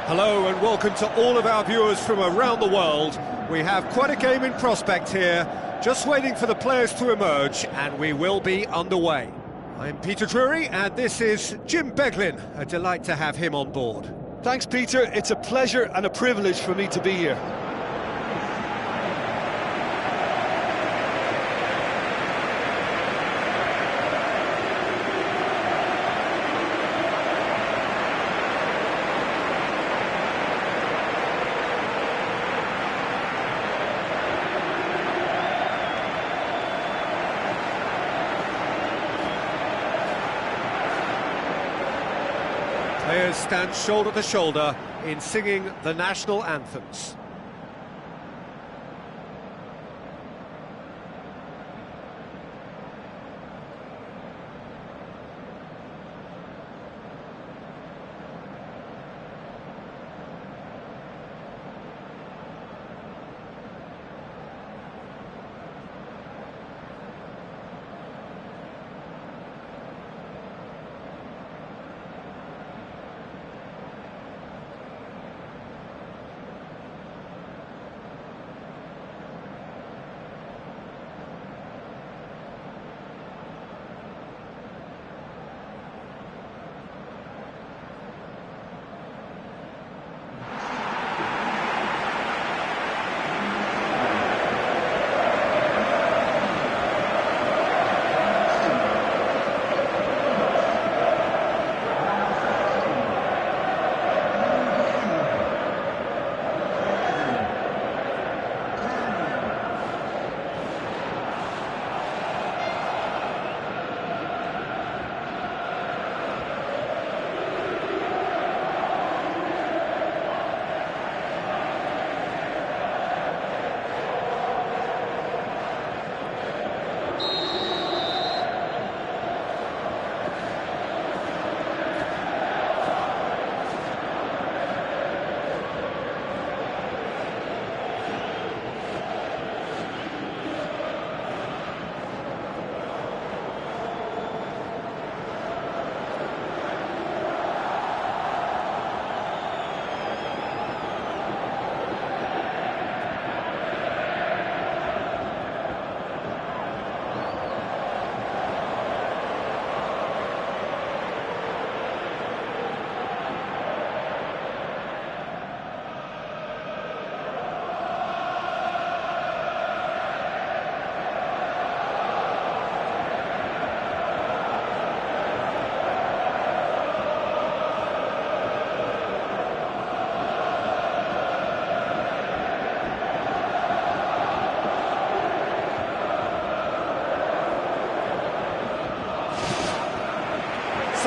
Hello and welcome to all of our viewers from around the world. We have quite a game in prospect here, just waiting for the players to emerge, and we will be underway. I'm Peter Drury, and this is Jim Beglin. A delight to have him on board. Thanks, Peter. It's a pleasure and a privilege for me to be here. Players stand shoulder to shoulder in singing the national anthems.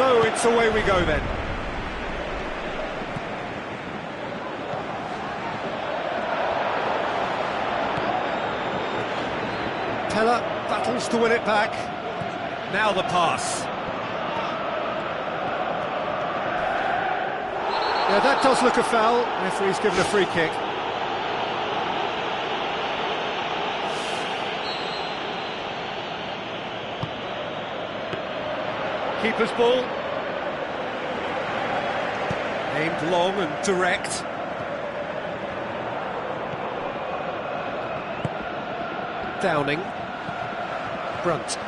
So it's away we go then. Teller battles to win it back. Now the pass. Yeah, that does look a foul. Referee's given a free kick. Keeper's ball. Aimed long and direct. Downing. Brunt.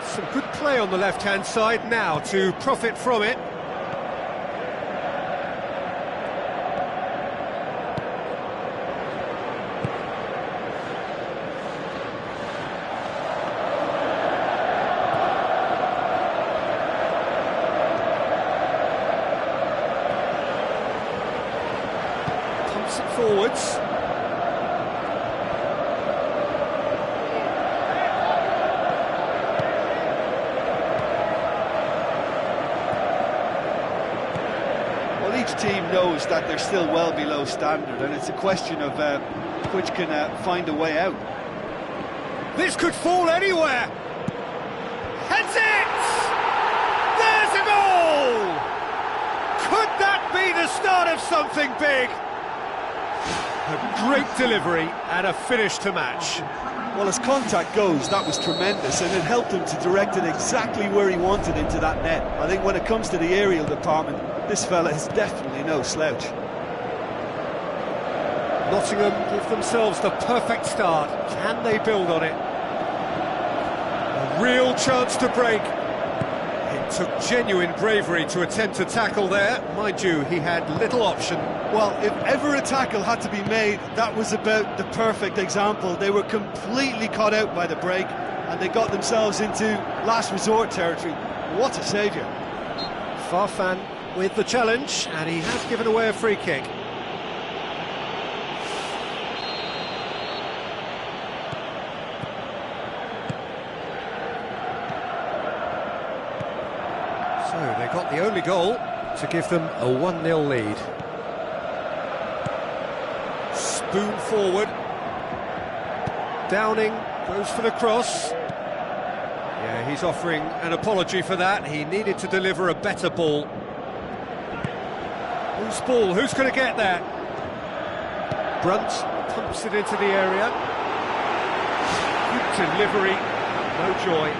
Some good play on the left-hand side now to profit from it. Gets it forwards. Well, each team knows that they're still well below standard, and it's a question of which can find a way out. This could fall anywhere. Heads it! There's a goal! Could that be the start of something big? A great delivery and a finish to match. Well, as contact goes, that was tremendous, and it helped him to direct it exactly where he wanted into that net. I think when it comes to the aerial department, this fella is definitely no slouch. Nottingham give themselves the perfect start. Can they build on it? A real chance to break. It took genuine bravery to attempt to tackle there. Mind you, he had little option. Well, if ever a tackle had to be made, that was about the perfect example. They were completely caught out by the break, and they got themselves into last resort territory. What a saviour. Farfan with the challenge, and he has given away a free kick. So they got the only goal to give them a 1-0 lead. Spoon forward. Downing goes for the cross. Yeah, he's offering an apology for that. He needed to deliver a better ball. Whose ball? Who's going to get that? Brunt pumps it into the area. Good delivery. No joy.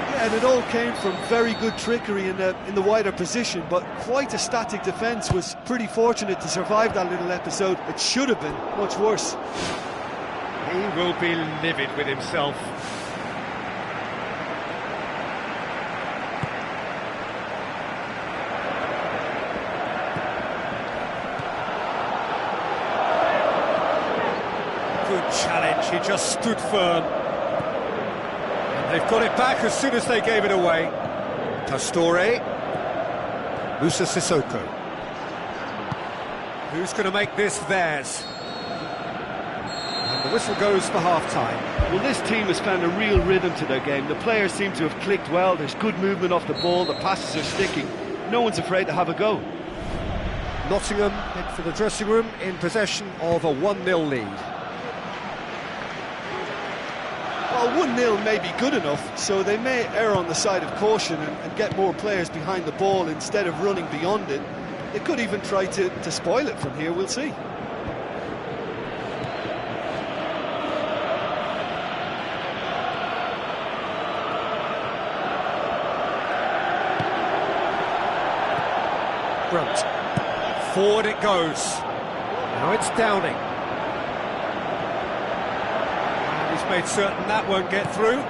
Yeah, and it all came from very good trickery in the wider position, but quite a static defence. Was pretty fortunate to survive that little episode. It should have been much worse. He will be livid with himself. Good challenge, he just stood firm. And they've got it back as soon as they gave it away. Pastore. Moussa Sissoko. Who's going to make this theirs? And the whistle goes for half-time. Well, this team has found a real rhythm to their game. The players seem to have clicked well. There's good movement off the ball. The passes are sticking. No one's afraid to have a go. Nottingham head for the dressing room in possession of a 1-0 lead. Well, 1-0 may be good enough, so they may err on the side of caution and get more players behind the ball instead of running beyond it. They could even try to spoil it from here, we'll see. Brunt. Forward it goes. Now it's Downing. And he's made certain that won't get through.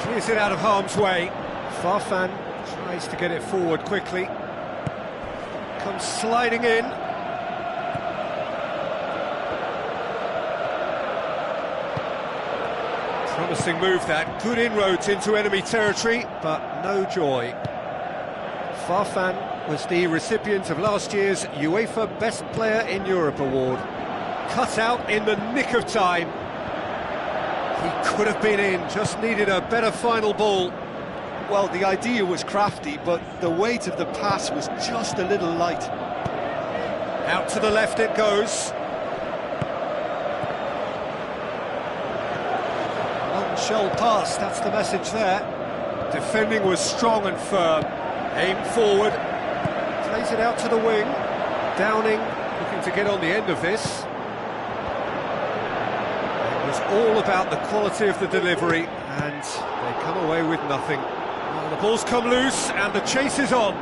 Clears it out of harm's way. Farfan tries to get it forward quickly. Comes sliding in. Promising move that. Good inroads into enemy territory, but no joy. Farfan was the recipient of last year's UEFA Best Player in Europe award. Cut out in the nick of time. He could have been in, just needed a better final ball. Well, the idea was crafty, but the weight of the pass was just a little light. Out to the left it goes. One shell pass, that's the message there. Defending was strong and firm. Aim forward. Plays it out to the wing. Downing looking to get on the end of this. It was all about the quality of the delivery, and they come away with nothing. Well, the ball's come loose, and the chase is on.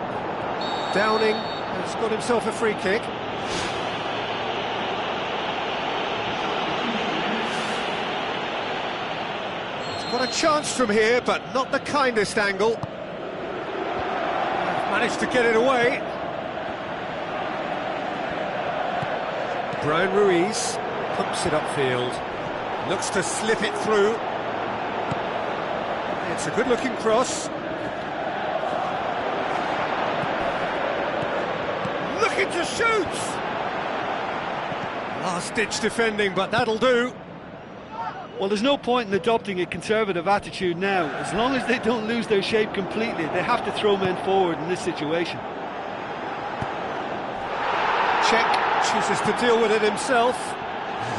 Downing has got himself a free kick. He's got a chance from here, but not the kindest angle. Managed to get it away. Brian Ruiz pumps it upfield. Looks to slip it through. It's a good-looking cross. Looking looking to shoot! Last-ditch defending, but that'll do. Well, there's no point in adopting a conservative attitude now. As long as they don't lose their shape completely, they have to throw men forward in this situation. Cech chooses to deal with it himself.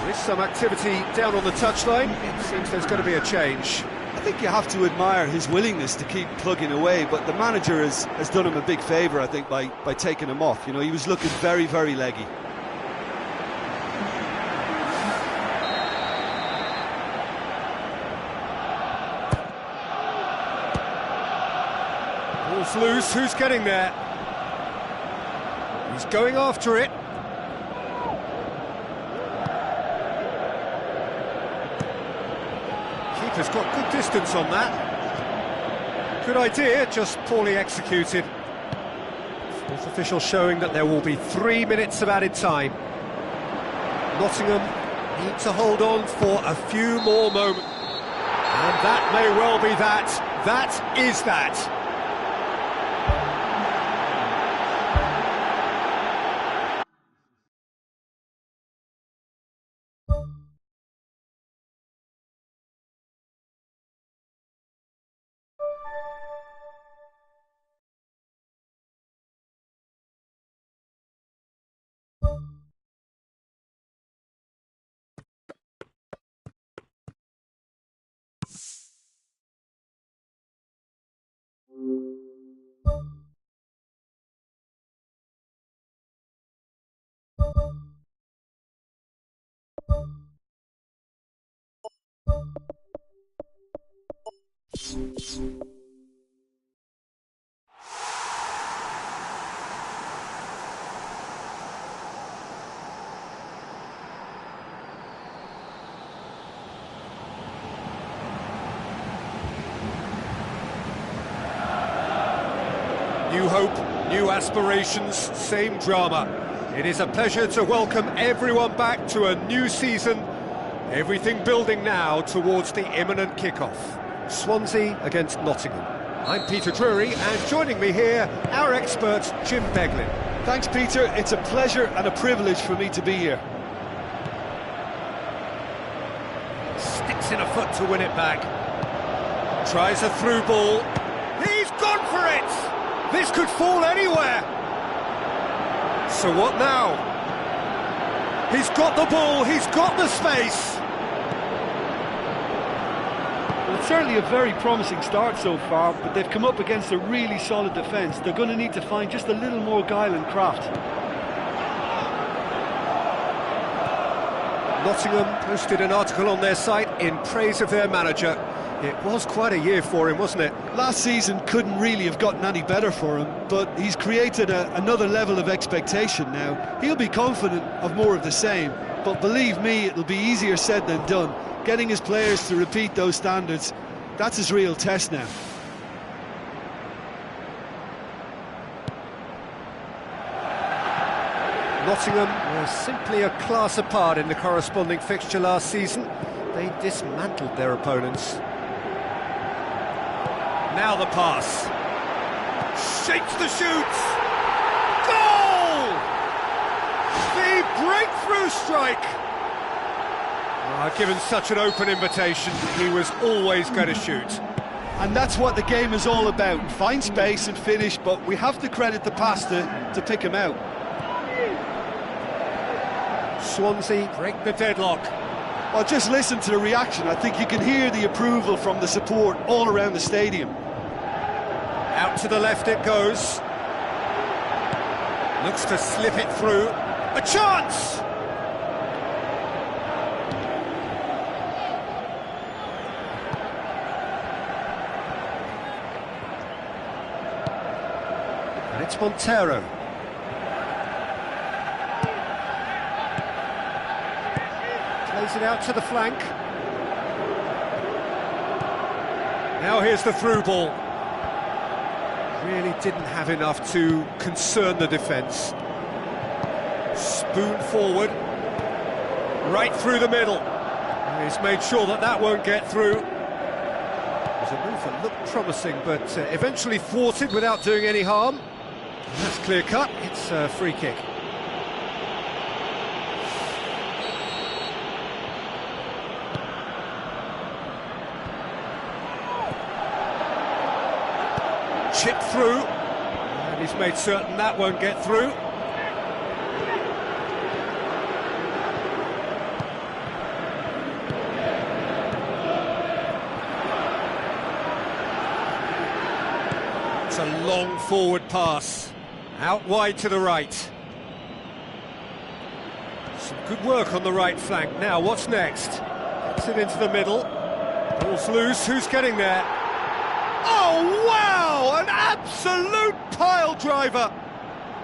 There is some activity down on the touchline. It seems there's going to be a change. I think you have to admire his willingness to keep plugging away, but the manager has done him a big favour, I think, by taking him off. You know, he was looking very, very leggy. Ball's loose, who's getting there? He's going after it. Keeper's got good distance on that. Good idea, just poorly executed. Fourth official showing that there will be 3 minutes of added time. Nottingham need to hold on for a few more moments. And that may well be that. That is that. New hope, new aspirations, same drama. It is a pleasure to welcome everyone back to a new season. Everything building now towards the imminent kickoff. Swansea against Nottingham. I'm Peter Drury, and joining me here, our expert, Jim Beglin. Thanks, Peter. It's a pleasure and a privilege for me to be here. Sticks in a foot to win it back. Tries a through ball. He's gone for it! This could fall anywhere. So what now? He's got the ball, he's got the space. Well, it's certainly a very promising start so far, but they've come up against a really solid defence. They're going to need to find just a little more guile and craft. Nottingham posted an article on their site in praise of their manager. It was quite a year for him, wasn't it? Last season couldn't really have gotten any better for him, but he's created another level of expectation now. He'll be confident of more of the same, but believe me, it'll be easier said than done. Getting his players to repeat those standards, that's his real test now. Nottingham were simply a class apart in the corresponding fixture last season. They dismantled their opponents. Now the pass. Shakes the shoots. Goal! The breakthrough strike. Given such an open invitation, he was always going to shoot. And that's what the game is all about. Find space and finish, but we have to credit the pass to pick him out. Swansea break the deadlock. Well, just listen to the reaction. I think you can hear the approval from the support all around the stadium. Out to the left it goes. Looks to slip it through. A chance! And it's Montero. Plays it out to the flank. Now here's the through ball. Really didn't have enough to concern the defence. Spoon forward. Right through the middle. He's made sure that that won't get through. It was a move that looked promising, but eventually thwarted without doing any harm. And that's clear cut. It's a free kick. Chip through, and he's made certain that won't get through. It's a long forward pass, out wide to the right. Some good work on the right flank. Now, what's next? Gets it into the middle. Ball's loose, who's getting there? Oh, wow! An absolute pile driver!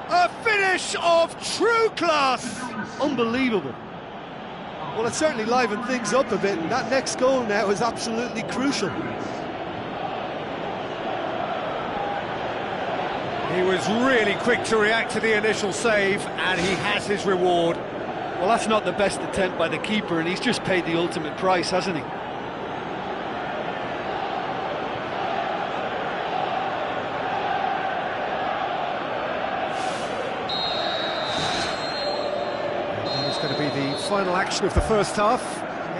A finish of true class! Unbelievable. Well, it certainly livened things up a bit, and that next goal now is absolutely crucial. He was really quick to react to the initial save, and he has his reward. Well, that's not the best attempt by the keeper, and he's just paid the ultimate price, hasn't he? That is going to be the final action of the first half.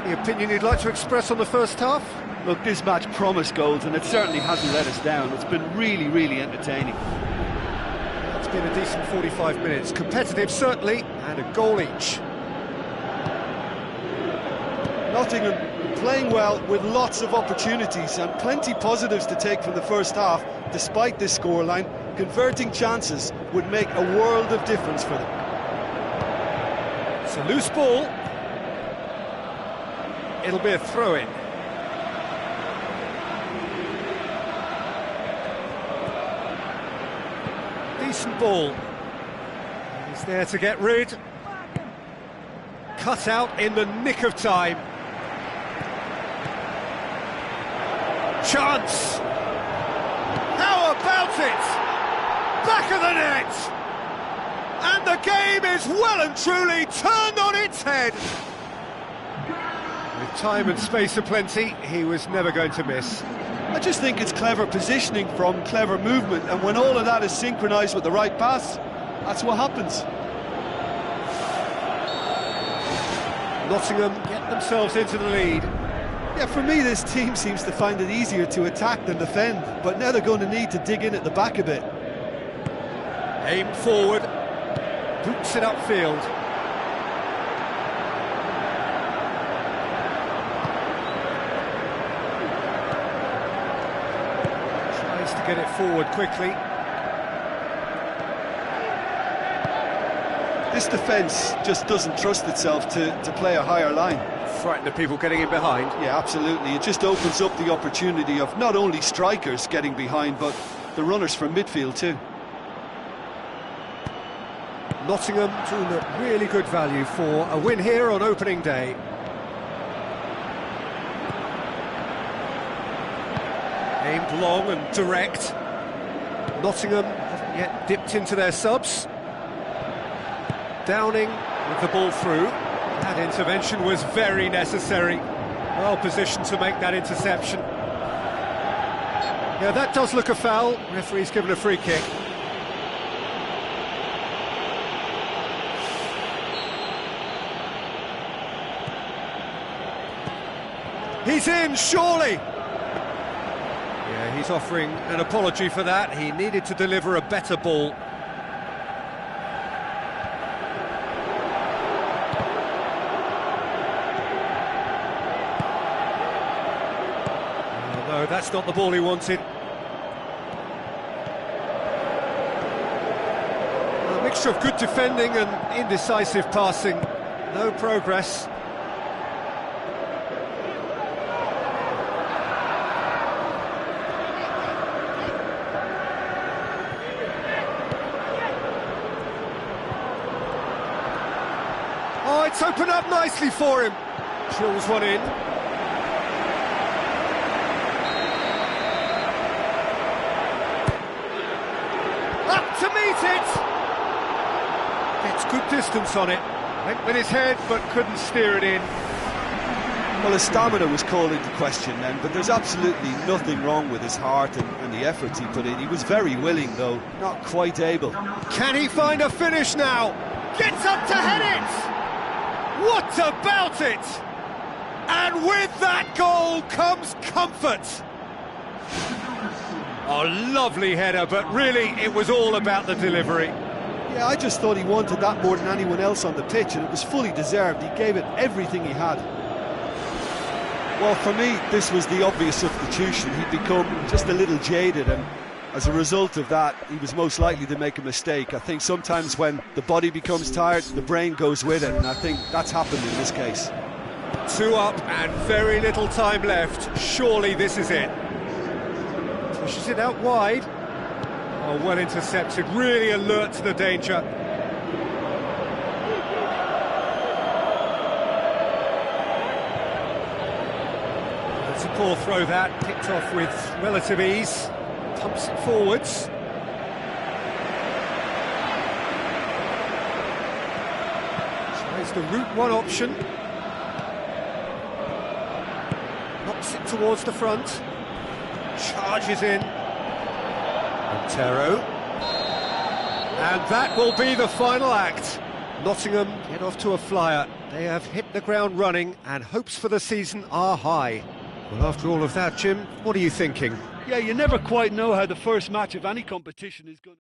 Any opinion you'd like to express on the first half? Look, this match promised goals, and it certainly hasn't let us down. It's been really, really entertaining. It's been a decent 45 minutes. Competitive, certainly, and a goal each. Nottingham playing well with lots of opportunities and plenty positives to take from the first half. Despite this scoreline, converting chances would make a world of difference for them. It's a loose ball. It'll be a throw-in. Decent ball. He's there to get rid. Cut out in the nick of time. Chance! How about it? Back of the net! And the game is well and truly turned on its head. With time and space aplenty, he was never going to miss. I just think it's clever positioning from clever movement, and when all of that is synchronised with the right pass, that's what happens. Nottingham get themselves into the lead. Yeah, for me, this team seems to find it easier to attack than defend, but now they're going to need to dig in at the back a bit. Aimed forward, boots it upfield. Tries to get it forward quickly. This defence just doesn't trust itself to play a higher line. Frightened of people getting in behind. Yeah, absolutely. It just opens up the opportunity of not only strikers getting behind, but the runners from midfield too. Nottingham doing a really good value for a win here on opening day. Aimed long and direct. Nottingham haven't yet dipped into their subs. Downing with the ball through. That intervention was very necessary. Well positioned to make that interception. Yeah, that does look a foul. Referee's given a free kick. He's in, surely! Yeah, he's offering an apology for that. He needed to deliver a better ball. No, that's not the ball he wanted. A mixture of good defending and indecisive passing. No progress. Oh, it's opened up nicely for him. Drills one in. Up to meet it! Gets good distance on it. Went with his head, but couldn't steer it in. Well, his stamina was called into question then, but there's absolutely nothing wrong with his heart and the efforts he put in. He was very willing, though, not quite able. Can he find a finish now? Gets up to head it! What about it? And with that goal comes comfort. Oh, lovely header, but really it was all about the delivery. Yeah, I just thought he wanted that more than anyone else on the pitch, and it was fully deserved. He gave it everything he had. Well, for me, this was the obvious substitution. He'd become just a little jaded, and as a result of that, he was most likely to make a mistake. I think sometimes when the body becomes tired, the brain goes with it, and I think that's happened in this case. 2 up and very little time left. Surely this is it. Pushes it out wide. Oh, well intercepted, really alert to the danger. That's a poor throw that, picked off with relative ease. Pumps it forwards. Tries the route one option. Knocks it towards the front. Charges in. Montero. And that will be the final act. Nottingham get off to a flyer. They have hit the ground running and hopes for the season are high. Well, after all of that, Jim, what are you thinking? Yeah, you never quite know how the first match of any competition is going to...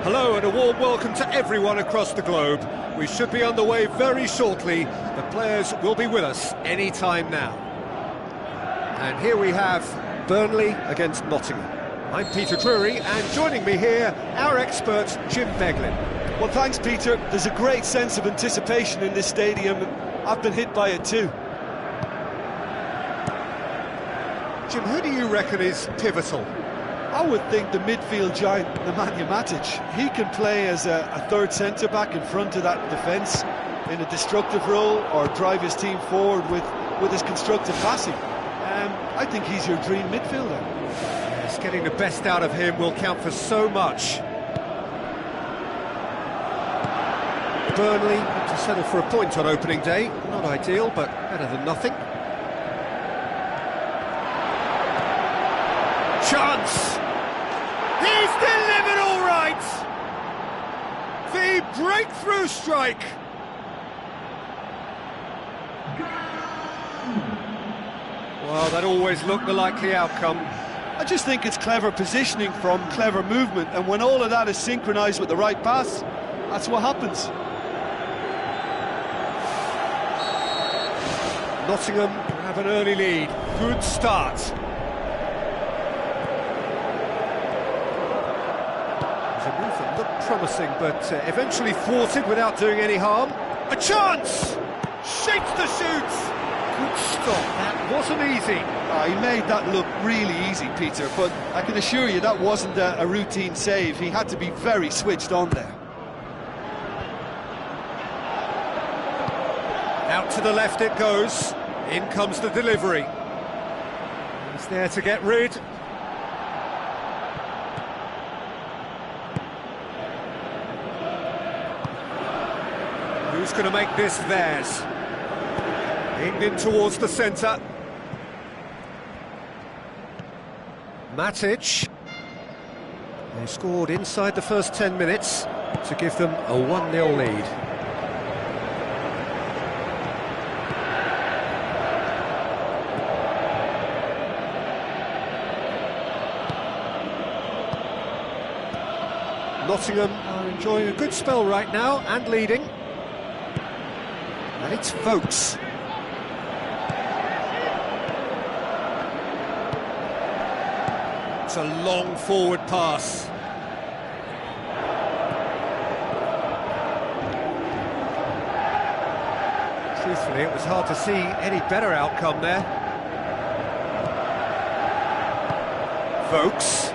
Hello and a warm welcome to everyone across the globe. We should be underway very shortly. The players will be with us any time now. And here we have Burnley against Nottingham. I'm Peter Drury, and joining me here, our expert Jim Beglin. Well, thanks, Peter. There's a great sense of anticipation in this stadium, and I've been hit by it too. Jim, who do you reckon is pivotal? I would think the midfield giant, Nemanja Matic. He can play as a third centre-back in front of that defence in a destructive role, or drive his team forward with his constructive passing. I think he's your dream midfielder. Yes, getting the best out of him will count for so much. Burnley to settle for a point on opening day. Not ideal, but better than nothing. Chance! He's delivered all right! The breakthrough strike! Well, that always looked the likely outcome. I just think it's clever positioning from clever movement, and when all of that is synchronised with the right pass, that's what happens. Nottingham have an early lead. Good start. A move that looked promising, but eventually thwarted without doing any harm. A chance! Shapes the shoot! Good stop, that wasn't easy. He made that look really easy, Peter, but I can assure you that wasn't a routine save. He had to be very switched on there. Out to the left it goes. In comes the delivery. He's there to get rid. Who's going to make this theirs? Aimed in towards the centre. Matic. They scored inside the first 10 minutes to give them a 1-0 lead. Nottingham are enjoying a good spell right now and leading. And it's Vokes. It's a long forward pass. Truthfully, it was hard to see any better outcome there. Vokes.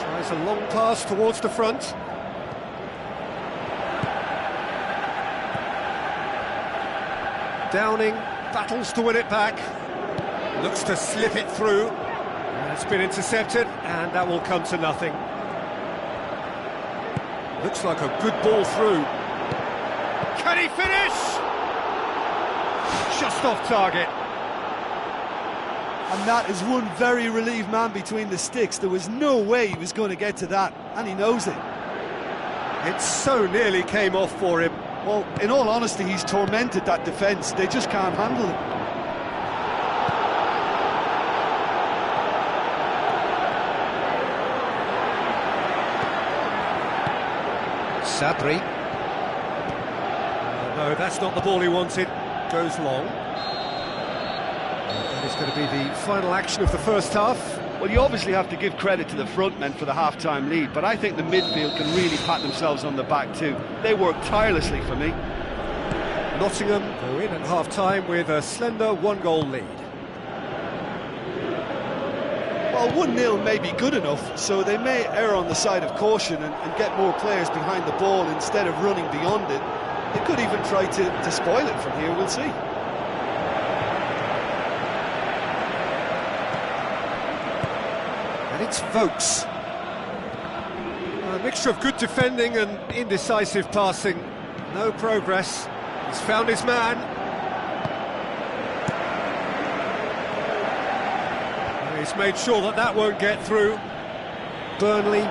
Tries a long pass towards the front. Downing battles to win it back, looks to slip it through, it's been intercepted and that will come to nothing. Looks like a good ball through. Can he finish? Just off target. And that is one very relieved man between the sticks. There was no way he was going to get to that, and he knows it. It so nearly came off for him. Well, in all honesty, he's tormented that defence. They just can't handle it. Sabri. No, that's not the ball he wanted. Goes long. That is going to be the final action of the first half. Well, you obviously have to give credit to the front men for the half-time lead, but I think the midfield can really pat themselves on the back too. They work tirelessly for me. Nottingham go in at half-time with a slender 1-goal lead. Well, 1-0 may be good enough, so they may err on the side of caution and get more players behind the ball instead of running beyond it. They could even try to spoil it from here, we'll see. And it's Vokes. A mixture of good defending and indecisive passing. No progress. He's found his man. He's made sure that that won't get through. Burnley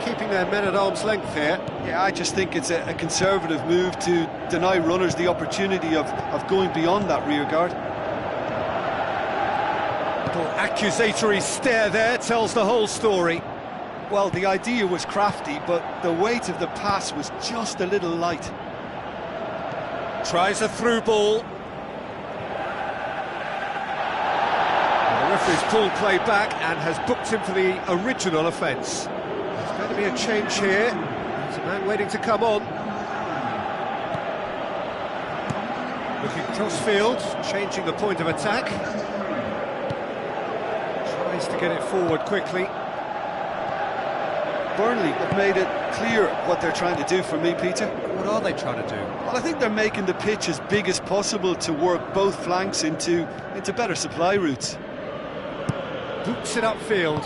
keeping their men at arm's length here. Yeah, I just think it's a conservative move to deny runners the opportunity of going beyond that rear guard. Little accusatory stare there tells the whole story. Well, the idea was crafty, but the weight of the pass was just a little light. Tries a through ball. The referee's pulled play back and has booked him for the original offence. There's going to be a change here. There's a man waiting to come on. Looking cross-field, changing the point of attack. Tries to get it forward quickly. Burnley have made it clear what they're trying to do for me, Peter. What are they trying to do? Well, I think they're making the pitch as big as possible to work both flanks into better supply routes. Boots it upfield.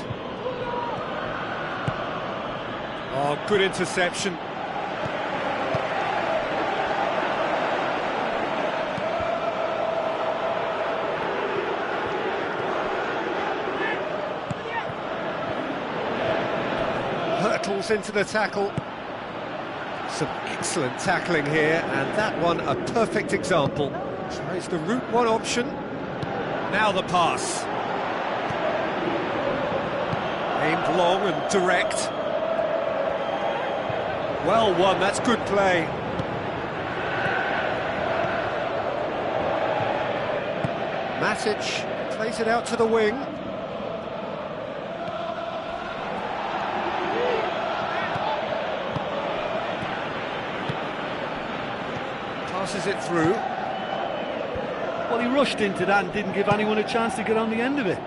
Oh, good interception. Hurtles into the tackle. Some excellent tackling here, and that one a perfect example. Tries the route one option. Now the pass. Aimed long and direct. Well won, that's good play. Matic plays it out to the wing. Passes it through. Well, he rushed into that and didn't give anyone a chance to get on the end of it.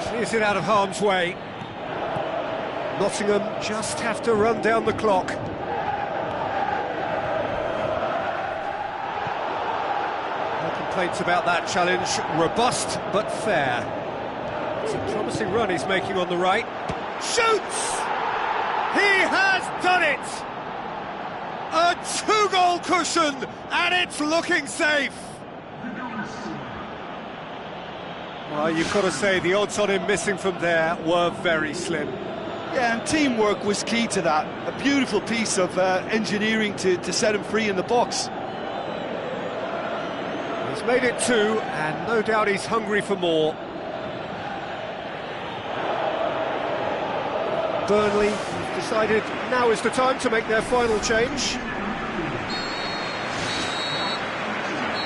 Clears it out of harm's way. Nottingham just have to run down the clock. No complaints about that challenge. Robust but fair. It's a promising run he's making on the right. Shoots! He has done it! A two-goal cushion, and it's looking safe. Well, you've got to say the odds on him missing from there were very slim. Yeah, and teamwork was key to that. A beautiful piece of engineering to set him free in the box. He's made it two, and no doubt he's hungry for more. Burnley have decided now is the time to make their final change.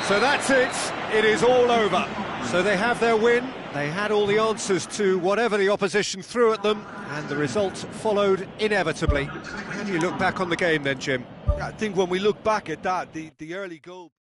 So that's it, it is all over. So they have their win, they had all the answers to whatever the opposition threw at them, and the result followed inevitably. How do you look back on the game then, Jim? I think when we look back at that, the early goal...